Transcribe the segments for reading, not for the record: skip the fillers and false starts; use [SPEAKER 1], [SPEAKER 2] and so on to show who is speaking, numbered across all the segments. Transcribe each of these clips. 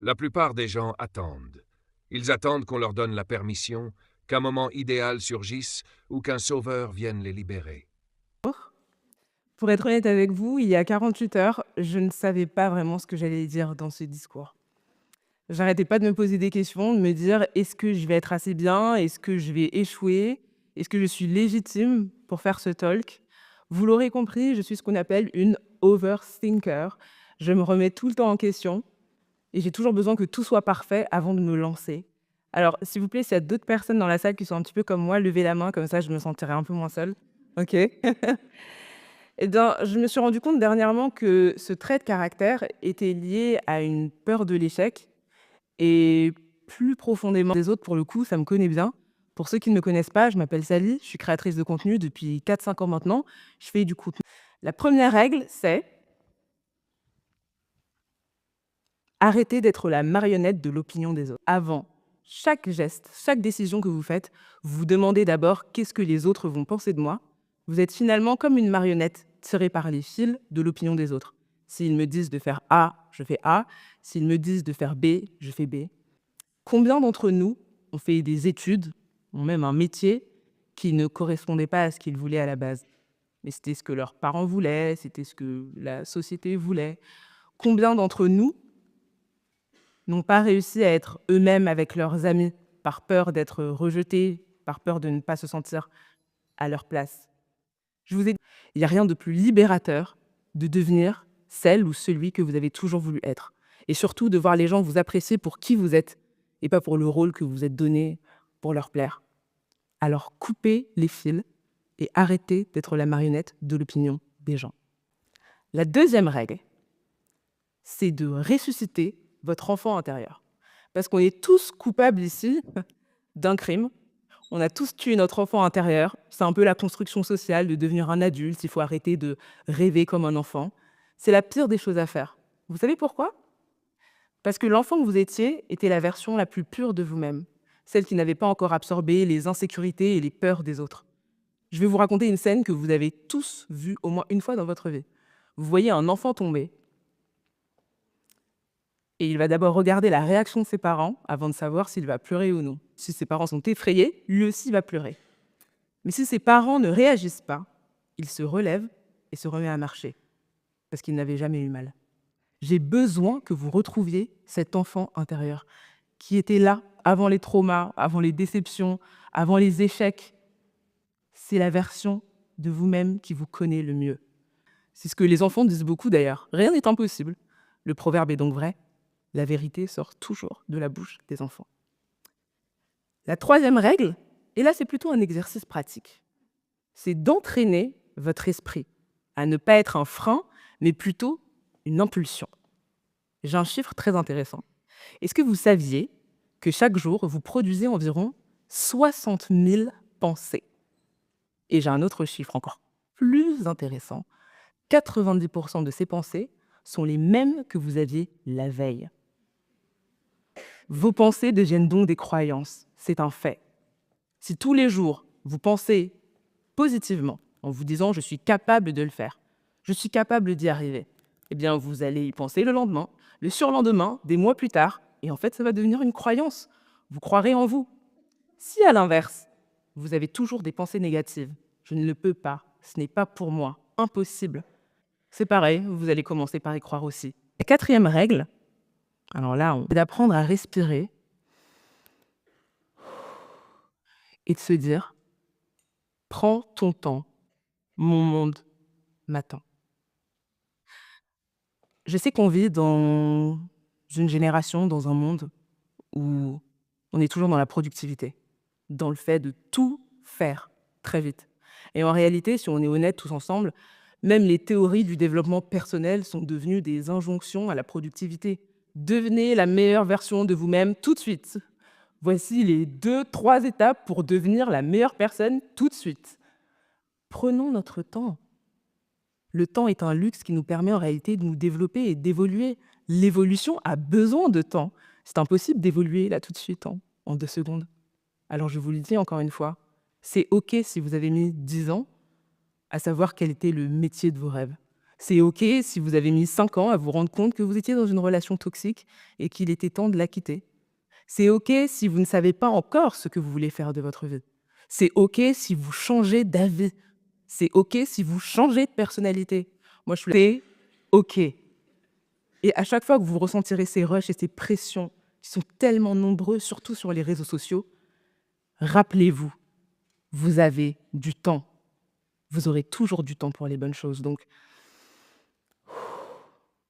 [SPEAKER 1] La plupart des gens attendent. Ils attendent qu'on leur donne la permission, qu'un moment idéal surgisse ou qu'un sauveur vienne les libérer.
[SPEAKER 2] Pour être honnête avec vous, il y a 48 heures, je ne savais pas vraiment ce que j'allais dire dans ce discours. J'arrêtais pas de me poser des questions, de me dire: «Est-ce que je vais être assez bien? Est-ce que je vais échouer? Est-ce que je suis légitime pour faire ce talk?» Vous l'aurez compris, je suis ce qu'on appelle une overthinker. Je me remets tout le temps en question et j'ai toujours besoin que tout soit parfait avant de me lancer. Alors, s'il vous plaît, s'il y a d'autres personnes dans la salle qui sont un petit peu comme moi, levez la main, comme ça je me sentirai un peu moins seule. OK? Eh bien, je me suis rendu compte dernièrement que ce trait de caractère était lié à une peur de l'échec et plus profondément des autres, pour le coup, ça me connaît bien. Pour ceux qui ne me connaissent pas, je m'appelle Sally, je suis créatrice de contenu depuis 4-5 ans maintenant. Je fais du contenu. La première règle, c'est arrêter d'être la marionnette de l'opinion des autres. Avant chaque geste, chaque décision que vous faites, vous vous demandez d'abord qu'est-ce que les autres vont penser de moi. Vous êtes finalement comme une marionnette tirée par les fils de l'opinion des autres. S'ils me disent de faire A, je fais A. S'ils me disent de faire B, je fais B. Combien d'entre nous ont fait des études, ont même un métier qui ne correspondait pas à ce qu'ils voulaient à la base? Mais c'était ce que leurs parents voulaient, c'était ce que la société voulait. Combien d'entre nous n'ont pas réussi à être eux-mêmes avec leurs amis par peur d'être rejetés, par peur de ne pas se sentir à leur place? Je vous ai dit, il n'y a rien de plus libérateur de devenir celle ou celui que vous avez toujours voulu être. Et surtout de voir les gens vous apprécier pour qui vous êtes et pas pour le rôle que vous êtes donné pour leur plaire. Alors coupez les fils et arrêtez d'être la marionnette de l'opinion des gens. La deuxième règle, c'est de ressusciter votre enfant intérieur. Parce qu'on est tous coupables ici d'un crime. On a tous tué notre enfant intérieur. C'est un peu la construction sociale de devenir un adulte. Il faut arrêter de rêver comme un enfant. C'est la pire des choses à faire. Vous savez pourquoi? Parce que l'enfant que vous étiez était la version la plus pure de vous-même, celle qui n'avait pas encore absorbé les insécurités et les peurs des autres. Je vais vous raconter une scène que vous avez tous vue au moins une fois dans votre vie. Vous voyez un enfant tomber et il va d'abord regarder la réaction de ses parents avant de savoir s'il va pleurer ou non. Si ses parents sont effrayés, lui aussi va pleurer. Mais si ses parents ne réagissent pas, il se relève et se remet à marcher, parce qu'il n'avait jamais eu mal. J'ai besoin que vous retrouviez cet enfant intérieur qui était là avant les traumas, avant les déceptions, avant les échecs. C'est la version de vous-même qui vous connaît le mieux. C'est ce que les enfants disent beaucoup d'ailleurs. Rien n'est impossible. Le proverbe est donc vrai. La vérité sort toujours de la bouche des enfants. La troisième règle, et là c'est plutôt un exercice pratique, c'est d'entraîner votre esprit à ne pas être un frein, mais plutôt une impulsion. J'ai un chiffre très intéressant. Est-ce que vous saviez que chaque jour, vous produisez environ 60 000 pensées? Et j'ai un autre chiffre encore plus intéressant. 90% de ces pensées sont les mêmes que vous aviez la veille. Vos pensées deviennent donc des croyances. C'est un fait. Si tous les jours, vous pensez positivement, en vous disant «je suis capable de le faire, je suis capable d'y arriver», eh bien, vous allez y penser le lendemain, le surlendemain, des mois plus tard, et en fait, ça va devenir une croyance. Vous croirez en vous. Si, à l'inverse, vous avez toujours des pensées négatives, «je ne le peux pas, ce n'est pas pour moi, impossible», c'est pareil, vous allez commencer par y croire aussi. La quatrième règle, alors là, c'est d'apprendre à respirer et de se dire «prends ton temps, mon monde m'attend». Je sais qu'on vit dans une génération, dans un monde où on est toujours dans la productivité, dans le fait de tout faire très vite. Et en réalité, si on est honnête tous ensemble, même les théories du développement personnel sont devenues des injonctions à la productivité. Devenez la meilleure version de vous-même tout de suite. Voici les 2, 3 étapes pour devenir la meilleure personne tout de suite. Prenons notre temps. Le temps est un luxe qui nous permet en réalité de nous développer et d'évoluer. L'évolution a besoin de temps. C'est impossible d'évoluer là tout de suite en 2 secondes. Alors je vous le dis encore une fois, c'est OK si vous avez mis 10 ans à savoir quel était le métier de vos rêves. C'est OK si vous avez mis 5 ans à vous rendre compte que vous étiez dans une relation toxique et qu'il était temps de la quitter. C'est OK si vous ne savez pas encore ce que vous voulez faire de votre vie. C'est OK si vous changez d'avis. C'est OK si vous changez de personnalité. Moi, je suis là, c'est OK. Et à chaque fois que vous ressentirez ces rushs et ces pressions qui sont tellement nombreux, surtout sur les réseaux sociaux, rappelez-vous, vous avez du temps. Vous aurez toujours du temps pour les bonnes choses. Donc,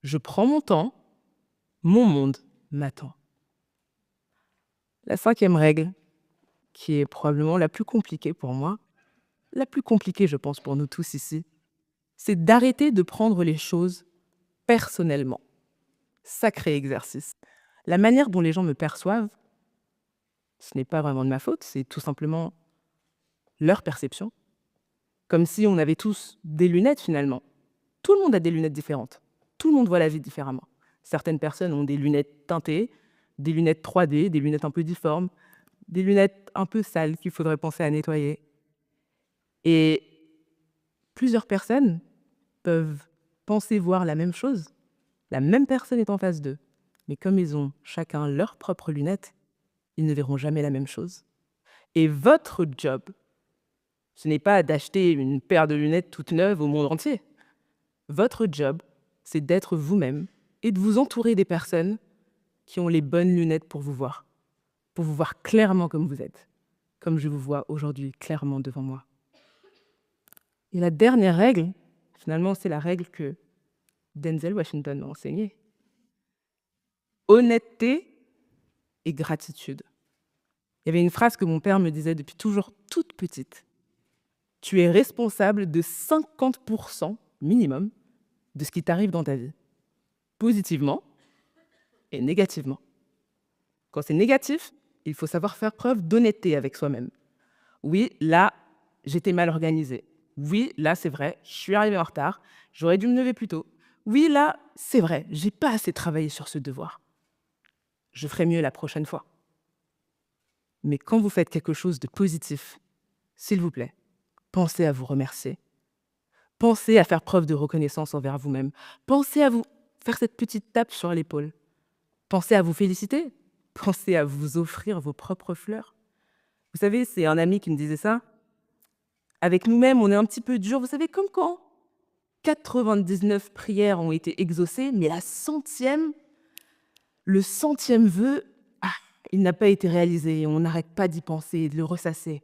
[SPEAKER 2] je prends mon temps, mon monde m'attend. La 5e règle, qui est probablement la plus compliquée pour moi, la plus compliquée, je pense, pour nous tous ici, c'est d'arrêter de prendre les choses personnellement. Sacré exercice. La manière dont les gens me perçoivent, ce n'est pas vraiment de ma faute, c'est tout simplement leur perception. Comme si on avait tous des lunettes finalement. Tout le monde a des lunettes différentes. Tout le monde voit la vie différemment. Certaines personnes ont des lunettes teintées, des lunettes 3D, des lunettes un peu difformes, des lunettes un peu sales qu'il faudrait penser à nettoyer. Et plusieurs personnes peuvent penser voir la même chose. La même personne est en face d'eux. Mais comme ils ont chacun leurs propres lunettes, ils ne verront jamais la même chose. Et votre job, ce n'est pas d'acheter une paire de lunettes toute neuve au monde entier. Votre job, c'est d'être vous-même et de vous entourer des personnes qui ont les bonnes lunettes pour vous voir clairement comme vous êtes, comme je vous vois aujourd'hui clairement devant moi. Et la dernière règle, finalement, c'est la règle que Denzel Washington m'a enseignée. Honnêteté et gratitude. Il y avait une phrase que mon père me disait depuis toujours toute petite. Tu es responsable de 50% minimum de ce qui t'arrive dans ta vie, positivement et négativement. Quand c'est négatif, il faut savoir faire preuve d'honnêteté avec soi-même. Oui, là, j'étais mal organisée. Oui, là, c'est vrai, je suis arrivée en retard, j'aurais dû me lever plus tôt. Oui, là, c'est vrai, j'ai pas assez travaillé sur ce devoir. Je ferai mieux la prochaine fois. Mais quand vous faites quelque chose de positif, s'il vous plaît, pensez à vous remercier. Pensez à faire preuve de reconnaissance envers vous-même. Pensez à vous faire cette petite tape sur l'épaule. Pensez à vous féliciter. Pensez à vous offrir vos propres fleurs. Vous savez, c'est un ami qui me disait ça. Avec nous-mêmes, on est un petit peu dur. Vous savez, comme quand 99 prières ont été exaucées, mais le 100e vœu, il n'a pas été réalisé. On n'arrête pas d'y penser et de le ressasser.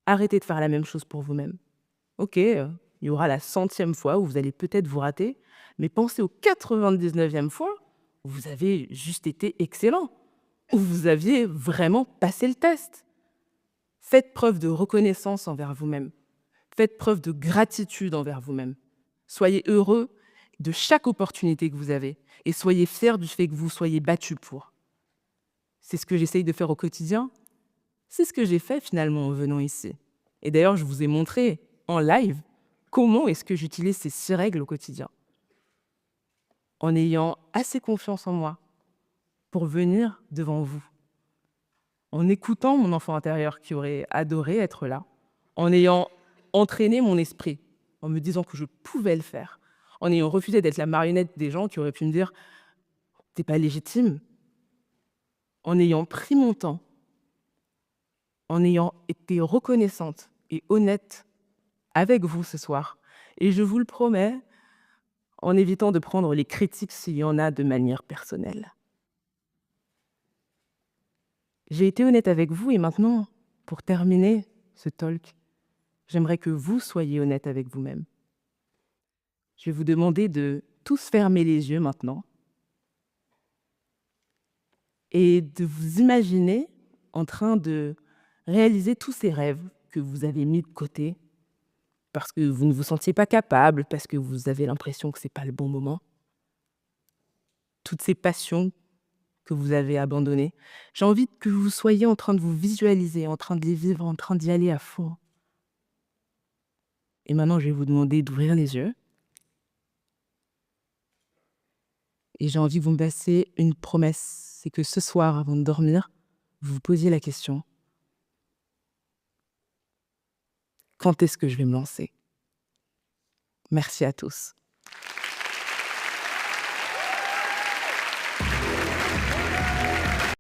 [SPEAKER 2] Arrêtez de faire la même chose pour vous-même. Ok, il y aura la 100e fois où vous allez peut-être vous rater, mais pensez aux 99e fois où vous avez juste été excellent, où vous aviez vraiment passé le test. Faites preuve de reconnaissance envers vous-même. Faites preuve de gratitude envers vous-même. Soyez heureux de chaque opportunité que vous avez et soyez fiers du fait que vous soyez battu pour. C'est ce que j'essaye de faire au quotidien. C'est ce que j'ai fait finalement en venant ici. Et d'ailleurs, je vous ai montré en live comment est-ce que j'utilise ces 6 règles au quotidien. En ayant assez confiance en moi pour venir devant vous. En écoutant mon enfant intérieur qui aurait adoré être là. En ayant entraîné mon esprit, en me disant que je pouvais le faire. En ayant refusé d'être la marionnette des gens qui auraient pu me dire « t'es pas légitime ». En ayant pris mon temps, en ayant été reconnaissante et honnête avec vous ce soir. Et je vous le promets, en évitant de prendre les critiques s'il y en a de manière personnelle. J'ai été honnête avec vous et maintenant, pour terminer ce talk, j'aimerais que vous soyez honnête avec vous-même. Je vais vous demander de tous fermer les yeux maintenant et de vous imaginer en train de réaliser tous ces rêves que vous avez mis de côté parce que vous ne vous sentiez pas capable, parce que vous avez l'impression que ce n'est pas le bon moment. Toutes ces passions que vous avez abandonnées, j'ai envie que vous soyez en train de vous visualiser, en train de les vivre, en train d'y aller à fond. Et maintenant, je vais vous demander d'ouvrir les yeux. Et j'ai envie que vous me passiez une promesse, c'est que ce soir, avant de dormir, vous vous posiez la question: quand est-ce que je vais me lancer? Merci à tous.